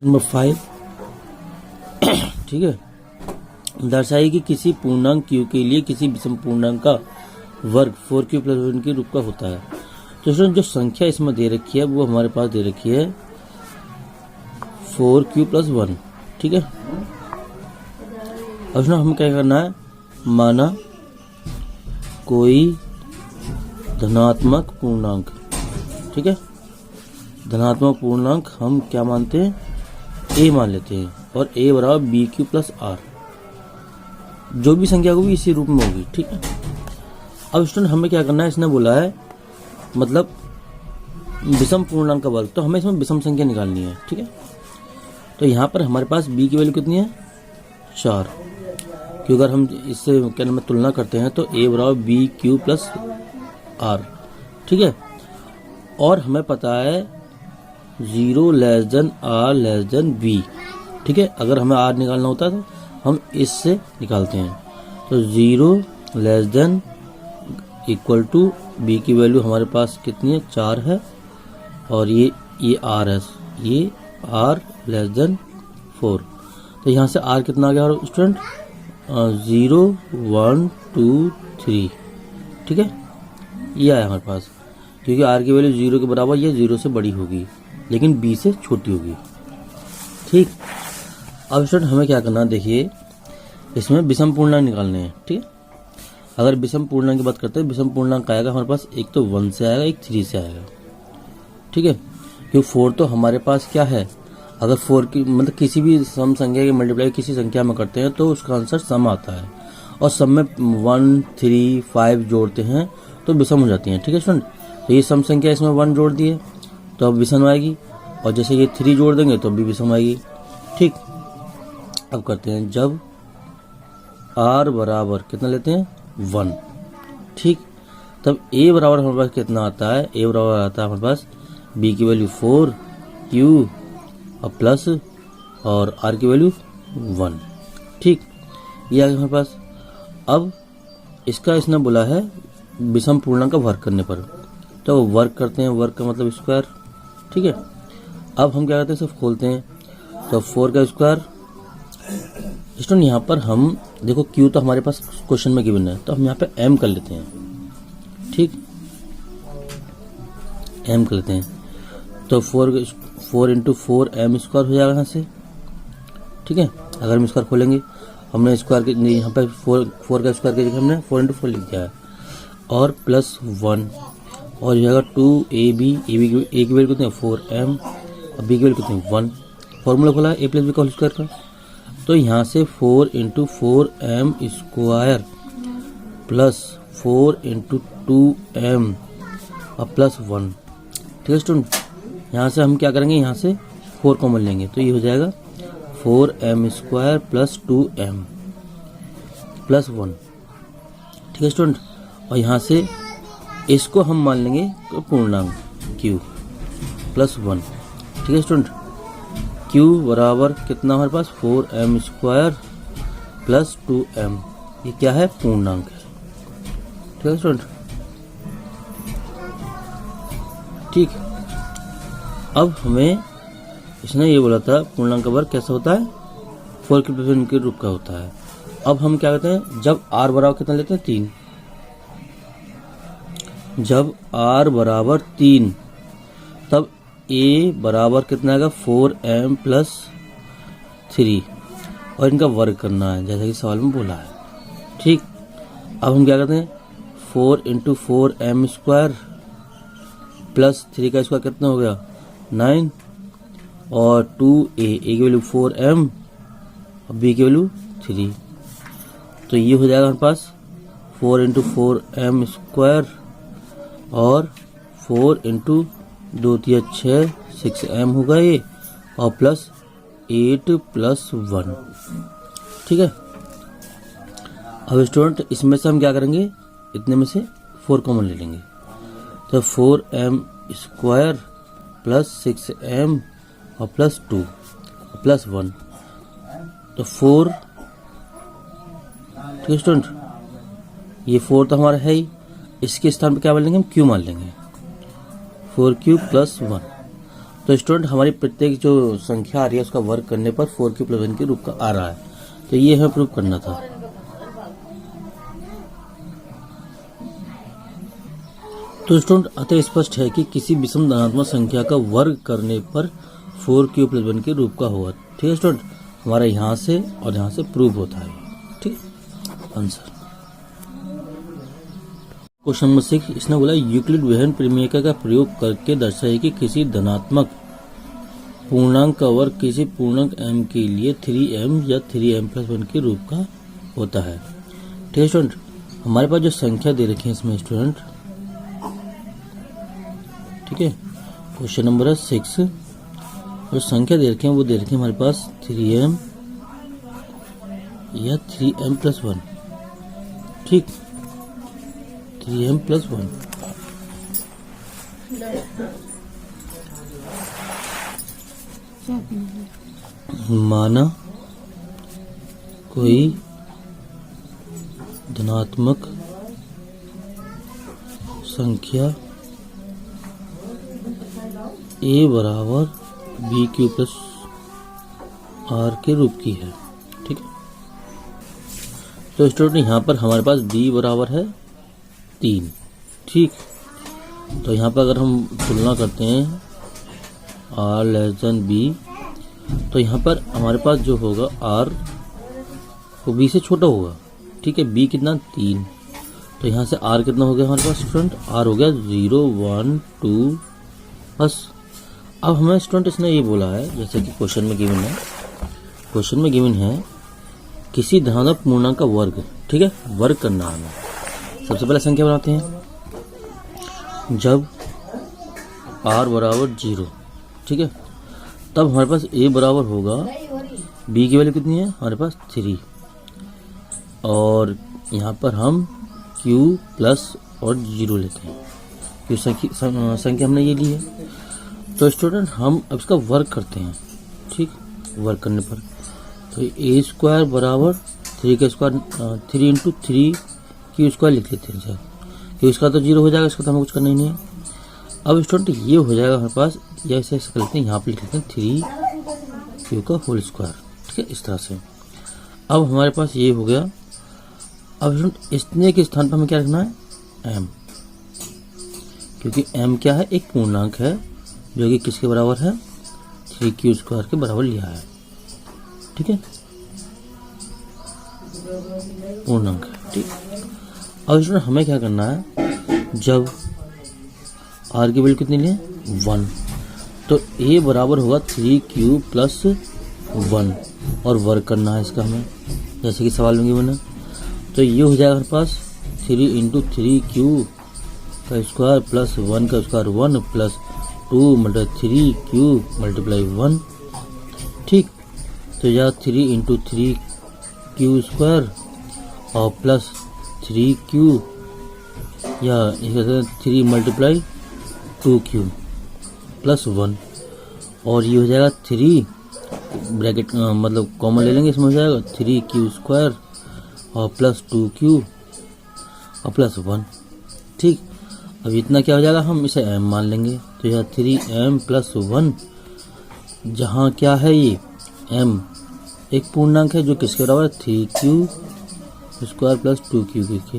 Number 5, ठीक है, दर्शाइए कि किसी पूर्णांक q के लिए किसी विषम पूर्णांक का वर्ग 4q प्लस 1 के रूप का होता है। तो जो संख्या इसमें दे रखी है वो हमारे पास दे रखी है 4q प्लस 1, ठीक है। अब हमें क्या करना है, माना कोई धनात्मक पूर्णांक, ठीक है, धनात्मक पूर्णांक हम क्या मानते हैं, a मान लेते हैं, और a बराबर bq प्लस r, जो भी संख्या होगी इसी रूप में होगी, ठीक है। अब स्टूडेंट हमें क्या करना है, इसने बोला है मतलब विषम पूर्णांक का वर्ग, तो हमें इसमें विषम संख्या निकालनी है, ठीक है। तो यहाँ पर हमारे पास b की वैल्यू कितनी है, 4, क्योंकि अगर हम इससे क्या नाम तुलना करते हैं तो a बराबर bq प्लस r, ठीक है। और हमें पता है 0 less then r less than b, ठीक है। अगर हमें r निकालना होता है तो हम इससे निकालते हैं, तो 0 less than equal to b की वैल्यू हमारे पास कितनी है, 4 है, और ये r है, ये r लेस देन 4। तो यहाँ से r कितना आ गया स्टूडेंट, 0 1 2 3, ठीक है, ये आया हमारे पास, क्योंकि r की वैल्यू 0 के बराबर, ये 0 से बड़ी होगी लेकिन b से छोटी होगी, ठीक। अब स्टूडेंट हमें क्या करना है, देखिए इसमें विषम पूर्णांक निकालने हैं, ठीक है। अगर विषम पूर्णांक की बात करते हैं, विषम पूर्णांक आएगा हमारे पास, एक तो 1 से आएगा, एक 3 से आएगा, ठीक है। क्योंकि 4 तो हमारे पास क्या है, अगर 4 की मतलब किसी भी सम संख्या की मल्टीप्लाई किसी संख्या में करते हैं तो उसका आंसर सम आता है, और सम में 1 3 5 जोड़ते हैं तो विषम हो जाती है, ठीक है स्टूडेंट। तो ये सम संख्या इसमें 1 जोड़ दिए तो अब विषम आएगी, और जैसे ये 3 जोड़ देंगे तो भी विषम आएगी, ठीक। अब करते हैं, जब r बराबर कितना लेते हैं, 1, ठीक, तब a बराबर हमारे पास कितना आता है, a बराबर आता है हमारे पास b की वैल्यू 4, q और प्लस और r की वैल्यू 1, ठीक, ये आ गया हमारे पास। अब इसका इसने बोला है विषम पूर्णांक का वर्ग करने पर, तो वर्ग करते हैं, वर्ग का मतलब स्क्वायर, ठीक है। अब हम क्या करते हैं, सिर्फ खोलते हैं, तो 4 का स्क्वायर। स्टूडेंट यहाँ पर हम देखो q तो हमारे पास क्वेश्चन में गिवन है, तो हम यहाँ पे m कर लेते हैं, ठीक, m कर लेते हैं, तो 4 इंटू 4 m स्क्वायर हो जाएगा यहाँ से, ठीक है। अगर हम स्क्वायर खोलेंगे, हमने स्क्वायर के यहाँ पे 4 का स्क्वायर के जगह हमने 4 इंटू 4 लिख दिया है, और प्लस 1, और हो जाएगा 2ab, a की वैल्यू कितनी है 4m, और b की वैल्यू कितनी है 1, फॉर्मूला खोला a प्लस बी का होल स्क्वायर का, तो यहाँ से 4 into 4m square plus 4 into 2m और प्लस 1, ठीक है स्टूडेंट। यहाँ से हम क्या करेंगे, यहाँ से 4 कॉमन लेंगे, तो ये हो जाएगा 4m square plus 2m plus 1, ठीक है स्टूडेंट। और यहाँ से इसको हम मान लेंगे तो पूर्णांक q प्लस 1, ठीक है स्टूडेंट। q बराबर कितना हमारे पास, 4m स्क्वायर प्लस 2m, ये क्या है, पूर्णांक है, ठीक है स्टूडेंट, ठीक। अब हमें इसने ये बोला था पूर्णांक का वर्ग कैसा होता है, 4 के रूप का होता है। अब हम क्या करते हैं, जब r बराबर कितना लेते हैं, 3, जब r बराबर 3 तब a बराबर कितना आएगा, 4m प्लस 3, और इनका वर्ग करना है जैसा कि सवाल में बोला है, ठीक। अब हम क्या करते हैं, 4 इंटू 4m स्क्वायर प्लस 3 का स्क्वायर कितना हो गया, 9, और 2a की वैल्यू 4m और b की वैल्यू 3, तो ये हो जाएगा हमारे पास 4 इंटू 4m स्क्वायर और 4 इंटू 2 3 6 6m होगा ये, और प्लस 8 प्लस 1, ठीक है। अब स्टूडेंट इसमें से हम क्या करेंगे, इतने में से 4 कॉमन ले लेंगे, तो 4m स्क्वायर प्लस 6m और प्लस 2 प्लस 1, तो 4, ठीक है स्टूडेंट। ये 4 तो हमारा है ही, इसके स्थान पर क्या मान लेंगे, हम q मान लेंगे, 4q प्लस 1, तो स्टूडेंट हमारी प्रत्येक जो संख्या आ रही है उसका वर्ग करने पर 4 + 1 के रूप का आ रहा है, तो ये हमें प्रूव करना था। तो स्टूडेंट अतः स्पष्ट है कि किसी विषम धनात्मक संख्या का वर्ग करने पर 4 + 1 के रूप का होगा। ठीक है स्टूडेंट, हमारा यहाँ से और यहाँ से प्रूव होता है। ठीक, आंसर क्वेश्चन नंबर 6, इसने बोला यूक्लिड विहरण प्रमेय का प्रयोग करके दर्शाइए कि किसी धनात्मक पूर्णांक का वर्ग किसी पूर्णांक m के लिए 3m या 3m + 1 के रूप का होता है। ठीक है स्टूडेंट, हमारे पास जो संख्या दे रखी है इसमें स्टूडेंट, ठीक है, क्वेश्चन नंबर है 6, जो संख्या दे रखी है वो दे रखी है हमारे पास 3m या 3m + 1। ठीक, 3m + 1। माना कोई धनात्मक संख्या a बराबर BQ + R के रूप की है। ठीक है, तो स्टूडेंट यहाँ पर हमारे पास b बराबर है 3। ठीक, तो यहाँ पर अगर हम तुलना करते हैं R < b, तो यहाँ पर हमारे पास जो होगा R वो b से छोटा होगा। ठीक है, b कितना 3, तो यहाँ से R कितना हो गया हमारे पास स्टूडेंट, R हो गया 0 1 2 बस। अब हमें स्टूडेंट इसने ये बोला है, जैसे कि क्वेश्चन में गिवन है, क्वेश्चन में गिवन है किसी धनात्मक पूर्णांक का वर्ग। ठीक है, वर्ग करना है हमें। सबसे पहले संख्या बनाते हैं, जब R बराबर 0, ठीक है, तब हमारे पास a बराबर होगा, b की वैल्यू कितनी है हमारे पास 3, और यहाँ पर हम q प्लस और 0 लेते हैं, क्योंकि संख्या हमने ये ली है। तो स्टूडेंट हम अब इसका वर्ग करते हैं। ठीक, वर्ग करने पर तो a² बराबर 3 का स्क्वायर 3 × 3 q² लिख लेते हैं सर, क्योंकि इसका तो 0 हो जाएगा, इसका तो हमें कुछ करना ही नहीं है। अब स्टूडेंट ये हो जाएगा हमारे पास, या ऐसे कर लेते हैं, यहाँ पे लिख लेते हैं 3q²। ठीक है, इस तरह से। अब हमारे पास ये हो गया। अब स्टूडेंट इतने के स्थान पर हमें क्या रखना है m, क्योंकि m क्या है, एक पूर्णांक है जो कि किसके बराबर है 3q² के बराबर लिया है। ठीक है, पूर्णांक है। ठीक, अब स्टूडेंट हमें क्या करना है, जब r की वैल्यू कितनी लिए 1, तो a बराबर होगा 3q + 1 और वर्ग करना है इसका हमें, जैसे कि सवाल में गिवन है। तो ये हो जाएगा हमारे पास 3 × 3q² + 1 का स्क्वायर 1 + 2 × 3q × 1। ठीक, तो यह 3 × 3q² और प्लस 3q, या 3 × 2q + 1, और ये हो जाएगा 3 ब्रैकेट मतलब कॉमन ले लेंगे, इसमें हो जाएगा 3q² और प्लस 2q और प्लस 1। ठीक, अब इतना क्या हो जाएगा, हम इसे m मान लेंगे, तो यह 3m + 1, जहाँ क्या है ये m एक पूर्णांक है जो किसके बराबर है 3q² + 2q के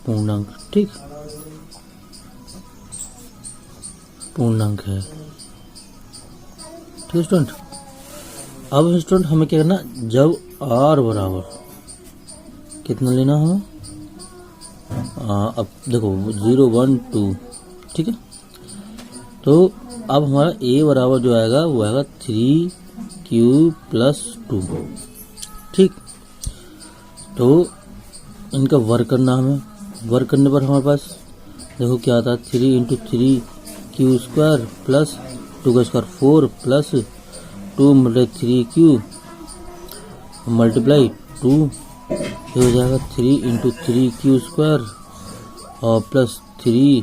पूर्णांक। ठीक, पूर्णांक है। ठीक स्टूडेंट, अब स्टूडेंट हमें क्या करना, जब r बराबर कितना लेना है, अब देखो 0 1 2। ठीक है, तो अब हमारा a बराबर जो आएगा वो आएगा 3q + 2। ठीक, तो इनका वर्ग करना हमें, वर्ग करने पर हमारे पास देखो क्या आता है, 3 × 3q² + 2 का स्क्वायर 4 + 2 × 3q × 2, ये हो जाएगा 3 × 3q² और प्लस 3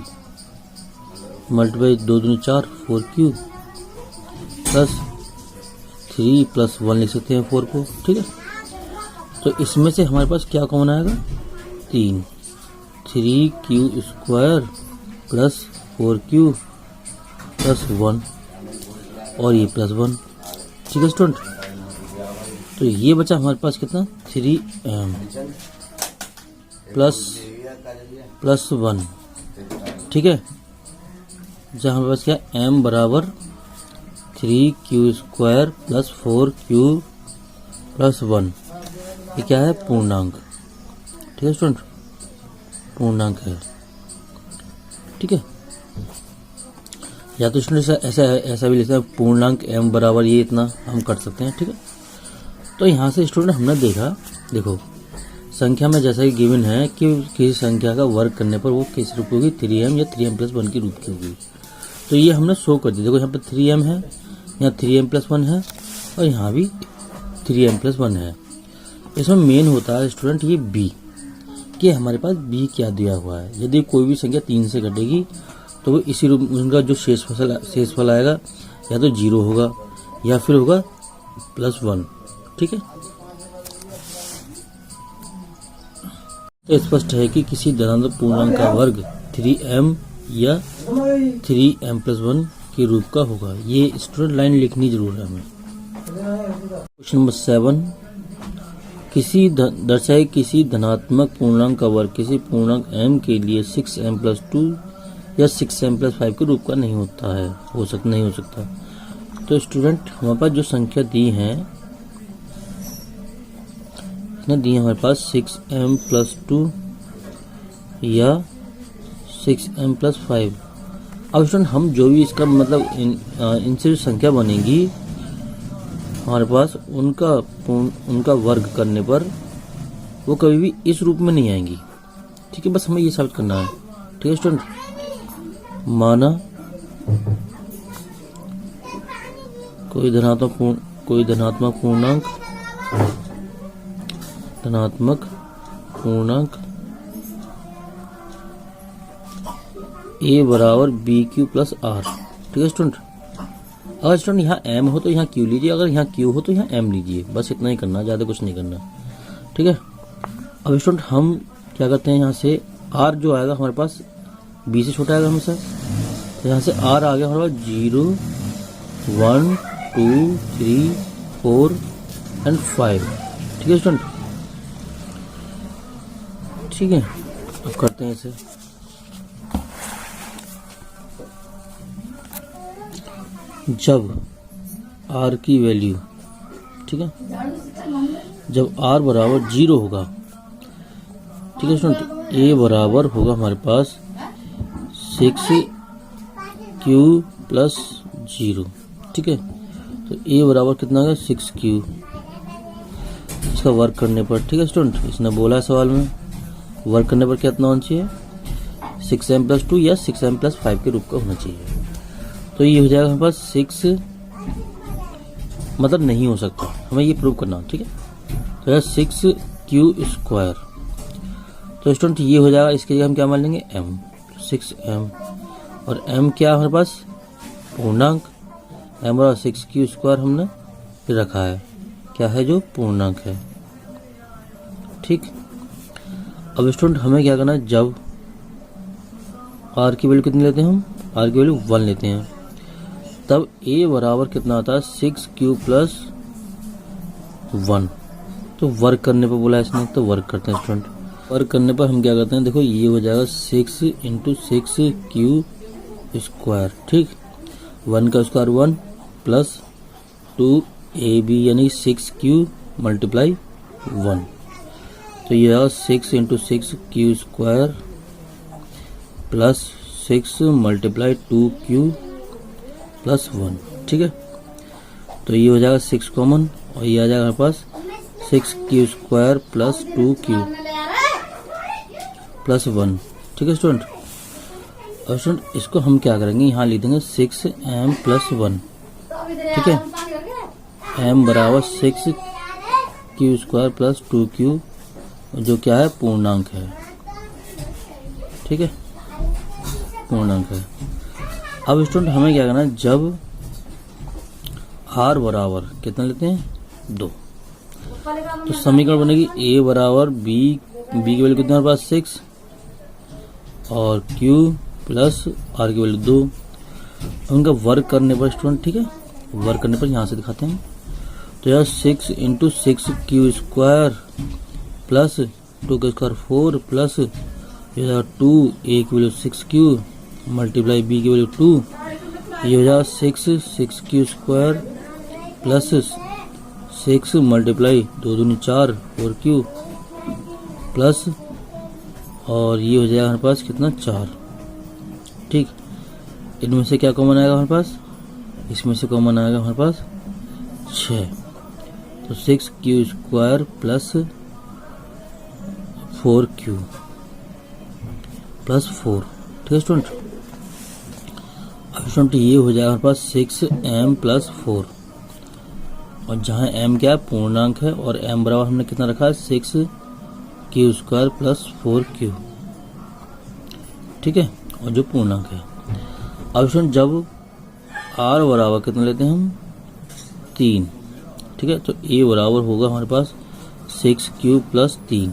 × 2 दूनी 4 4q प्लस 3 + 1 लिख सकते हैं 4 को। ठीक है, तो इसमें से हमारे पास क्या कॉमन आएगा, 3 3q² + 4q प्लस 1 और ये प्लस 1। ठीक है स्टूडेंट, तो ये बचा हमारे पास कितना 3m प्लस 1। ठीक है, जहाँ हमारे पास क्या m बराबर 3q² प्लस 4q प्लस 1। ये क्या है पूर्णांक। ठीक है स्टूडेंट, पूर्णांक है। ठीक है, या तो स्टूडेंट ऐसा भी लिखते हैं पूर्णांक m बराबर ये इतना हम कर सकते हैं। ठीक है, तो यहाँ से स्टूडेंट हमने देखा, देखो संख्या में जैसा कि गिवन है कि किसी संख्या का वर्ग करने पर वो किस रूप की होगी 3m या 3m प्लस 1 की रूप की होगी। तो ये हमने शो कर दिया। देखो यहाँ पर 3m है, यहाँ 3m प्लस 1 है और यहाँ भी 3m प्लस 1 है। इसमें मेन होता है स्टूडेंट ये b, कि हमारे पास b क्या दिया हुआ है। यदि कोई भी संख्या 3 से घटेगी तो वो इसी रूप में उनका जो शेषफल आएगा या तो 0 होगा या फिर होगा प्लस 1। ठीक है, तो स्पष्ट है कि किसी धनात्मक पूर्णांक का वर्ग 3m या 3m प्लस 1 के रूप का होगा। ये स्टूडेंट लाइन लिखनी जरूर है हमें। क्वेश्चन नंबर 7, दर्शाए किसी धनात्मक पूर्णांक का वर्ग किसी पूर्णांक m के लिए 6m प्लस 2 या 6m प्लस 5 के रूप का नहीं होता है, नहीं हो सकता। तो स्टूडेंट हमारे पास जो संख्या दी है हमारे पास 6m प्लस 2 या 6m प्लस 5। अब स्टूडेंट हम जो भी इसका मतलब इनसे जो संख्या बनेगी हमारे पास उनका वर्ग करने पर वो कभी भी इस रूप में नहीं आएंगी। ठीक है, बस हमें ये साबित करना है। ठीक है स्टूडेंट, माना कोई धनात्मक पूर्णांक a बराबर BQ प्लस R। ठीक है स्टूडेंट, अगर स्टूडेंट यहाँ m हो तो यहाँ q लीजिए, अगर यहाँ q हो तो यहाँ m लीजिए। बस इतना ही करना, ज़्यादा कुछ नहीं करना। ठीक है, अब स्टूडेंट हम क्या करते हैं, यहाँ से r जो आएगा हमारे पास b से छोटा आएगा हमेशा। तो यहाँ से r आ गया हमारे पास 0 1 2 3 4 एंड 5। ठीक है स्टूडेंट, ठीक है, अब करते हैं इसे। जब r की वैल्यू, ठीक है, जब r बराबर 0 होगा, ठीक है स्टूडेंट, a बराबर होगा हमारे पास 6q प्लस 0। ठीक है, तो a बराबर कितना होगा 6q, इसका वर्क करने पर। ठीक है स्टूडेंट, इसने बोला है सवाल में वर्क करने पर कितना होना चाहिए 6m प्लस 2 या 6m प्लस 5 के रूप का होना चाहिए। तो ये हो जाएगा हमारे पास 6 मतलब नहीं हो सकता, हमें ये प्रूव करना। ठीक है, तो 6q²। तो स्टूडेंट ये हो जाएगा, इसके लिए हम क्या मान लेंगे m, 6m, और m क्या हमारे पास पूर्णांक, m और 6q² हमने रखा है, क्या है जो पूर्णांक है। ठीक, अब स्टूडेंट हमें क्या करना है, जब r की वैल्यू कितनी लेते हैं हम, r की वैल्यू 1 लेते हैं, तब a बराबर कितना आता है 6q प्लस 1। तो वर्क करने पर बोला इसने, तो वर्क करते हैं स्टूडेंट। वर्क करने पर हम क्या करते हैं, देखो ये हो जाएगा 6 इंटू 6q²। ठीक, 1 का स्क्वायर 1 प्लस 2ab यानी 6q मल्टीप्लाई 1। तो ये आएगा 6 into 6q² plus 6 multiply 2q plus 1। ठीक है, तो ये हो जाएगा 6 कॉमन और ये आ जाएगा हमारे पास 6q² प्लस 2q प्लस 1। ठीक है स्टूडेंट, और स्टूडेंट इसको हम क्या करेंगे, यहाँ लिख देंगे 6m प्लस 1। ठीक है, m बराबर 6q² प्लस 2q, जो क्या है पूर्णांक है। ठीक है, पूर्णांक है। अब स्टूडेंट हमें क्या करना है, जब r बराबर कितना लेते हैं 2, तो समीकरण बनेगी a बराबर b की वैल्यू कितना हमारे पास 6 और q प्लस r की वैल्यू 2। उनका वर्क करने पर स्टूडेंट, ठीक है, वर्क करने पर यहाँ से दिखाते हैं। तो यार 6 इंटू 6 क्यू स्क्वायर प्लस 2 का स्क्वायर 4 प्लस 2 ए की वैल्यू 6 क्यू मल्टीप्लाई बी की वैल्यू 2, ये हो जाएगा 6 क्यू स्क्वायर प्लस 6 मल्टीप्लाई 2 दूनी 4 4 क्यू प्लस, और ये हो जाएगा हमारे पास कितना 4। ठीक, इनमें से क्या कॉमन आएगा हमारे पास, इसमें से कॉमन आएगा हमारे पास 6। तो 6 Q square plus 4 Q plus 4, ठीक है स्टूडेंट। अब स्टूडेंट ये हो जाएगा हमारे पास 6m प्लस 4, और जहाँ m क्या है पूर्णांक है और m बराबर हमने कितना रखा है 6 क्यू स्क्वायर प्लस 4 क्यू, ठीक है, और जो पूर्णांक है। अब स्टूडेंट जब r बराबर कितना लेते हैं हम 3, ठीक है, तो a बराबर होगा हमारे पास 6 क्यू प्लस 3,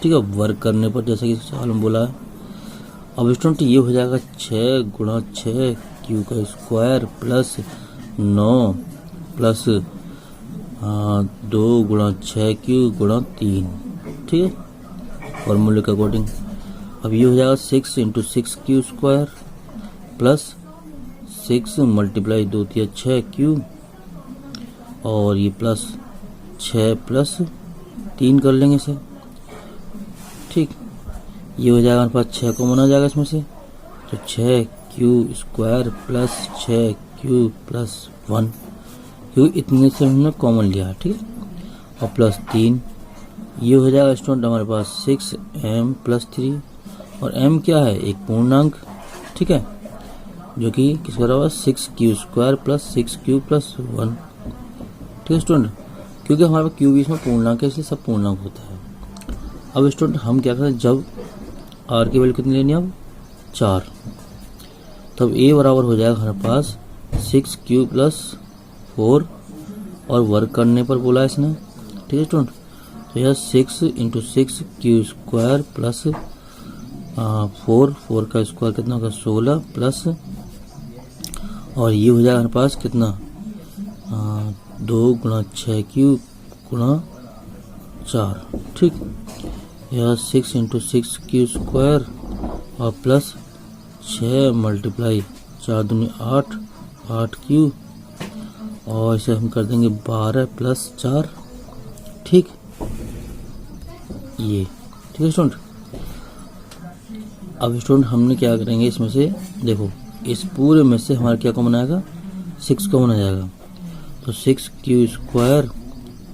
ठीक है, वर्क करने पर जैसा कि सवाल में बोला है। अब स्टूडेंट ये हो जाएगा 6 गुणा 6 क्यू का स्क्वायर प्लस 9 प्लस 2 गुणा 6 क्यू गुणा 3, ठीक है, फॉर्मूले के अकॉर्डिंग। अब ये हो जाएगा 6 into 6 Q square plus 6 multiply 2 3 6 Q, और ये प्लस 6 प्लस 3 कर लेंगे इसे, ठीक, ये हो जाएगा हमारे पास 6 कॉमन आ जाएगा इसमें से, तो 6 Q square plus 6 Q plus 1, क्योंकि इतने से हमने कॉमन लिया है, ठीक है, और प्लस 3, ये हो जाएगा स्टूडेंट हमारे पास 6m प्लस 3, और m क्या है एक पूर्णांक, ठीक है, जो कि किस बराबर 6 Q square plus 6 Q plus 1, ठीक है स्टूडेंट, क्योंकि हमारे पास क्यू भी इसमें पूर्णांक है इसलिए सब पूर्णांक होता है। अब स्टूडेंट हम क्या करें, जब r की वैल्यू कितनी लेनी है अब 4, तब a बराबर हो जाएगा हमारे पास 6 क्यू प्लस 4, और वर्क करने पर बोला है इसने, ठीक है स्टूडेंट, तो यह 6 इंटू 6 क्यू स्क्वायर प्लस 4 का स्क्वायर कितना होगा 16 प्लस, और ये हो जाएगा हमारे पास कितना 2 गुणा 6 क्यू गुणा 4, ठीक, यह 6 इंटू 6 क्यू स्क्वायर और प्लस 6 मल्टीप्लाई 4 दूनी 8 क्यू, और इसे हम कर देंगे 12 प्लस 4, ठीक, ये, ठीक है स्टूडेंट। अब स्टूडेंट हमने क्या करेंगे, इसमें से देखो इस पूरे में से हमारा क्या कॉमन आएगा 6 कॉमन आ जाएगा, तो 6 Q square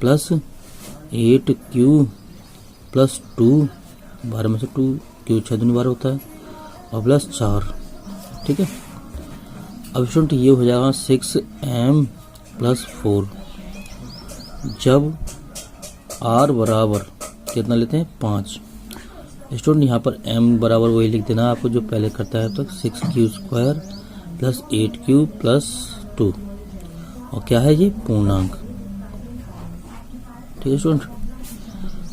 plus 8 Q plus 2, 12 में से 2 क्यू 6 दूनी 12 होता है, और प्लस 4, ठीक है। अब स्टूडेंट ये हो जाएगा 6m प्लस 4, जब r बराबर कितना लेते हैं 5। स्टूडेंट यहाँ पर m बराबर वही लिख देना आपको जो पहले करता है अब तक, 6 Q square plus 8 Q plus 2, और क्या है ये पूर्णांक, ठीक है स्टूडेंट।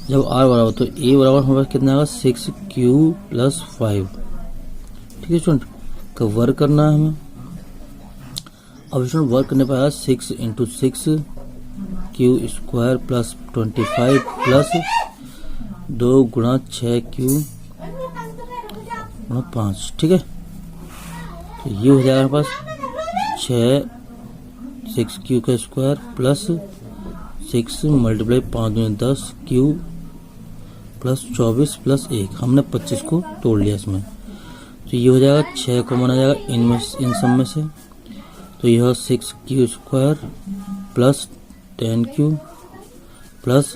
जब r बराबर तो a बराबर हमारे पास कितना आएगा 6 क्यू प्लस 5, ठीक है स्टूडेंट, का वर्क करना है हमें। अब स्टूडेंट वर्क करने पर आएगा 6 into 6 Q square plus 25 plus 2 गुणा 6 क्यू गुणा 5, ठीक है, तो ये हो जाएगा हमारे पास 6 क्यू का स्क्वायर प्लस 6 मल्टीप्लाई 5 दूनी 10 क्यू प्लस 24 प्लस 1, हमने 25 को तोड़ लिया इसमें, तो ये हो जाएगा 6 कॉमन आ जाएगा इन सब में से, तो यह 6 Q square plus 10 Q plus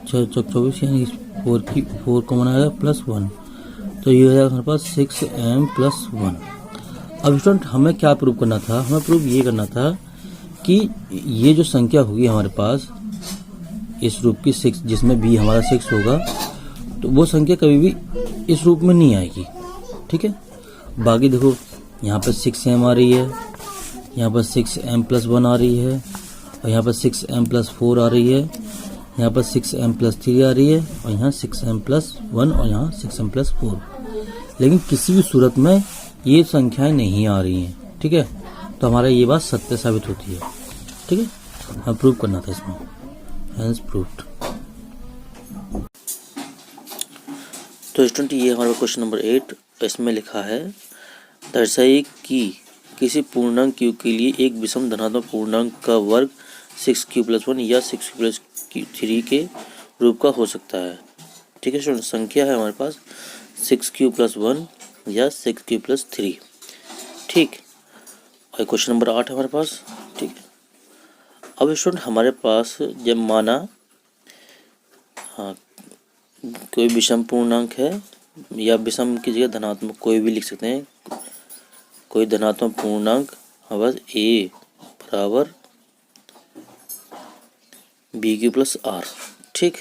24 यानी 4 कॉमन आएगा प्लस 1, तो ये हो जाएगा हमारे पास 6m प्लस 1। अब स्टूडेंट हमें क्या प्रूव करना था, हमें प्रूव ये करना था कि ये जो संख्या होगी हमारे पास इस रूप की 6, जिसमें b हमारा 6 होगा, तो वो संख्या कभी भी इस रूप में नहीं आएगी, ठीक है। बाकी देखो यहाँ पर 6m आ रही है, यहाँ पर 6m प्लस 1 आ रही है, और यहाँ पर 6m प्लस 4 आ रही है, यहाँ पर 6m प्लस 3 आ रही है, और यहाँ 6m प्लस 1 और यहाँ 6m प्लस 4, लेकिन किसी भी सूरत में ये संख्याएं नहीं आ रही हैं, ठीक है, तो हमारा ये बात सत्य साबित होती है, ठीक है, हम प्रूव करना था इसमें, हेंस प्रूव्ड। तो स्टूडेंट ये हमारा क्वेश्चन नंबर 8, इसमें लिखा है दर्शाइए कि किसी पूर्णांक q के लिए एक विषम धनात्मक पूर्णांक का वर्ग 6q+1 या 6q+3 के रूप का हो सकता है, ठीक है स्टूडेंट। संख्या है हमारे पास 6q+1 या 6q+3, ठीक। और क्वेश्चन नंबर 8 हमारे पास, ठीक। अब स्टूडेंट हमारे पास जब माना हाँ कोई विषम पूर्णांक है या विषम की जगह धनात्मक कोई भी लिख सकते हैं, कोई धनात्मक पूर्णांक बस a बराबर bq+r, ठीक।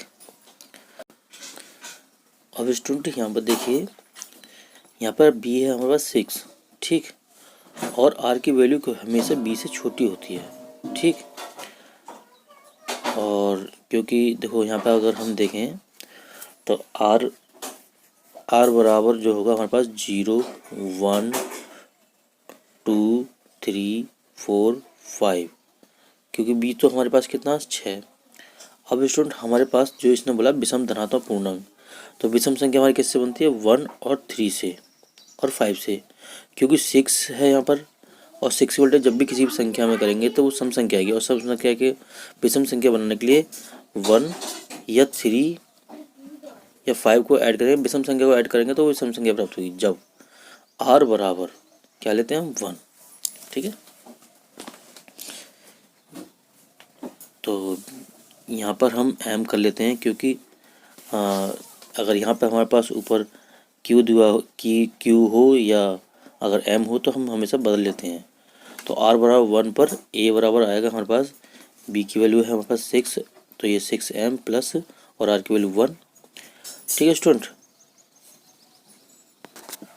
अब स्टूडेंट यहाँ पर देखिए, यहाँ पर b है हमारे पास 6, ठीक, और r की वैल्यू हमेशा b से छोटी होती है, ठीक। और क्योंकि देखो यहाँ पर अगर हम देखें तो r बराबर जो होगा हमारे पास 0, 1, 2, 3, 4, 5, क्योंकि b तो हमारे पास कितना 6। अब स्टूडेंट हमारे पास जो इसने बोला विषम धनात्मक पूर्णांक, तो विषम संख्या हमारी किससे बनती है 1 और 3 से और 5 से, क्योंकि 6 है यहाँ पर, और 6 वोल्ट जब भी किसी भी संख्या में करेंगे तो वो सम संख्या आएगी, और सम संख्या के विषम संख्या बनाने के लिए 1 या 3 या 5 को ऐड करेंगे, विषम संख्या को ऐड करेंगे तो वो विषम संख्या प्राप्त होगी, जब r बराबर क्या लेते हैं हम 1, ठीक है। तो यहाँ पर हम m कर लेते हैं, क्योंकि अगर यहाँ पर हमारे पास ऊपर q दिया q हो या अगर m हो तो हम हमेशा बदल लेते हैं। तो r बराबर 1 पर a बराबर आएगा हमारे पास, b की वैल्यू है हमारे पास 6, तो ये 6m प्लस और r की वैल्यू 1, ठीक है स्टूडेंट।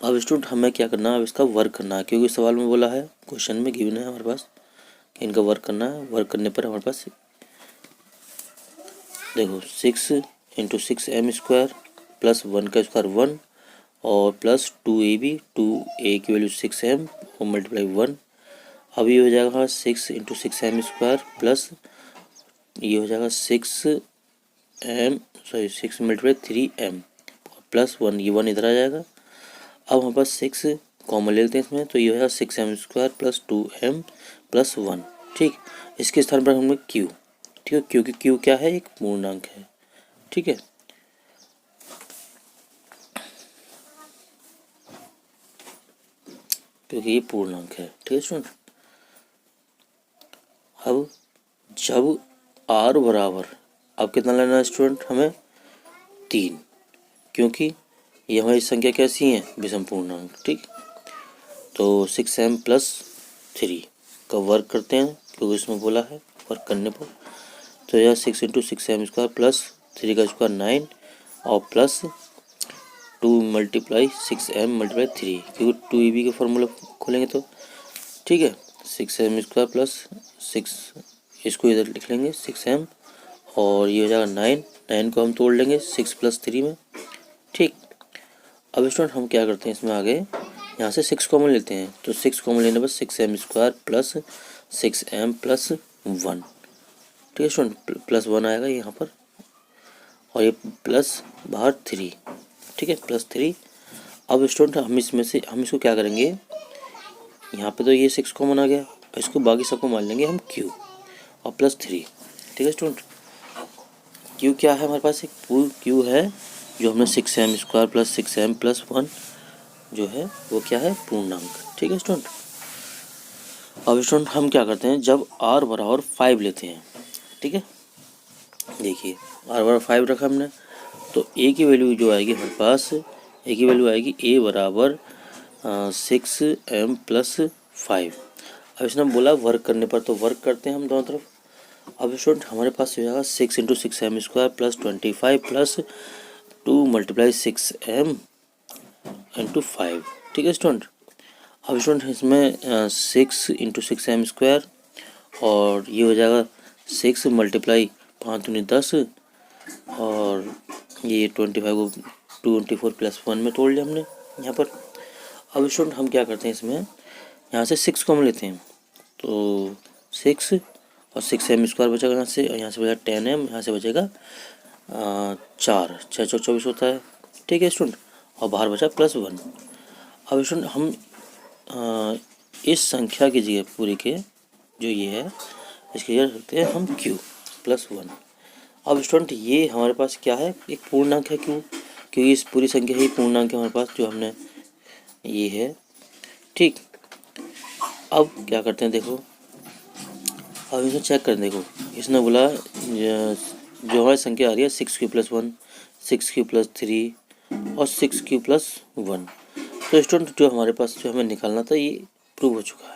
अब स्टूडेंट हमें क्या करना है, अब इसका वर्क करना है, क्योंकि सवाल में बोला है, क्वेश्चन में गिवन है हमारे पास कि इनका वर्क करना है। वर्क करने पर हमारे पास देखो 6 × 6m² प्लस 1 का स्क्वायर 1 और प्लस 2ab, 2a की वैल्यू 6m और मल्टीप्लाई 1। अब ये हो जाएगा 6 × 6m² प्लस ये हो जाएगा 6 मल्टीप्लाई 3m प्लस 1, ये 1 इधर आ जाएगा। अब हमारे पास 6 कॉमन ले लेते हैं इसमें, तो ये हो जाएगा 6m² प्लस 2m प्लस 1, ठीक। इसके स्थान पर हमने q, ठीक है, क्योंकि q क्या है, एक पूर्णांक है, ठीक है। क्योंकि ये पूर्णांक है, ठीक है स्टूडेंट। अब जब r बराबर, अब कितना लेना है स्टूडेंट हमें 3, क्योंकि ये हमारी संख्या कैसी है, विषम पूर्णांक, ठीक। तो 6m प्लस 3 का वर्क करते हैं, क्योंकि इसमें बोला है वर्क करने पर, तो यह 6 × 6m² प्लस 3 का स्क्वायर 9 और प्लस 2 मल्टीप्लाई 6m मल्टीप्लाई 3, क्योंकि 2ab का फॉर्मूला खोलेंगे तो, ठीक है। 6m² प्लस 6, इसको इधर लिख लेंगे 6m, और ये हो जाएगा 9 को हम तोड़ लेंगे 6 + 3 में, ठीक। अब स्टूडेंट हम क्या करते हैं, इसमें आगे यहाँ से 6 कॉमन लेते हैं, तो 6 कॉमन लेने पर 6m² प्लस 6m प्लस 1, ठीक है स्टूडेंट, प्लस 1 आएगा यहाँ पर, और ये प्लस बाहर 3, ठीक है, प्लस 3। अब स्टूडेंट हम इसमें से हम इसको क्या करेंगे, यहाँ पे तो ये 6 कॉमन आ गया, इसको बाकी सबको मान लेंगे हम q और प्लस 3, ठीक है स्टूडेंट। q क्या है हमारे पास, एक पूर्ण q है जो हमने 6m² प्लस 6m प्लस 1 जो है वो क्या है, पूर्णांक, ठीक है स्टूडेंट। अब स्टूडेंट हम क्या करते हैं, जब r बराबर 5 लेते हैं, ठीक है, देखिए r बराबर 5 रखा हमने, तो a की वैल्यू जो आएगी हमारे पास, a की वैल्यू आएगी a बराबर 6m प्लस 5। अब इसने बोला वर्क करने पर, तो वर्क करते हैं हम दोनों तरफ। अब स्टूडेंट हमारे पास हो जाएगा 6 × 6m² plus 25 plus 2 multiply 6m × 5, ठीक है स्टूडेंट। अब स्टूडेंट इसमें 6 × 6m² और ये हो जाएगा 6 मल्टीप्लाई 5 × 10 और ये 25 को 24 + 1 में तोड़ लिया हमने यहाँ पर। अब स्टूडेंट हम क्या करते हैं, इसमें यहाँ से 6 को हम लेते हैं, तो 6 और 6m स्क्वायर बचेगा यहाँ से, और यहाँ से बचेगा 10m, यहाँ से बचेगा 4, 6 चौक 24 होता है। ठीक है स्टूडेंट, और बाहर बचा +1। अब स्टूडेंट हम इस संख्या की जगह पूरी के जो ये है इसकी जगह रखते हैं हम q +1। अब स्टूडेंट ये हमारे पास क्या है, एक पूर्णांक है क्यों, क्योंकि इस पूरी संख्या ही पूर्णांक है हमारे पास जो हमने ये है। ठीक, अब क्या करते हैं, देखो अब इसे चेक करें। देखो इसने बोला जो हमारी संख्या आ रही है 6q + 1, 6q + 3 और 6q + 1। तो स्टूडेंट जो हमारे पास जो हमें निकालना था ये प्रूव हो चुका है।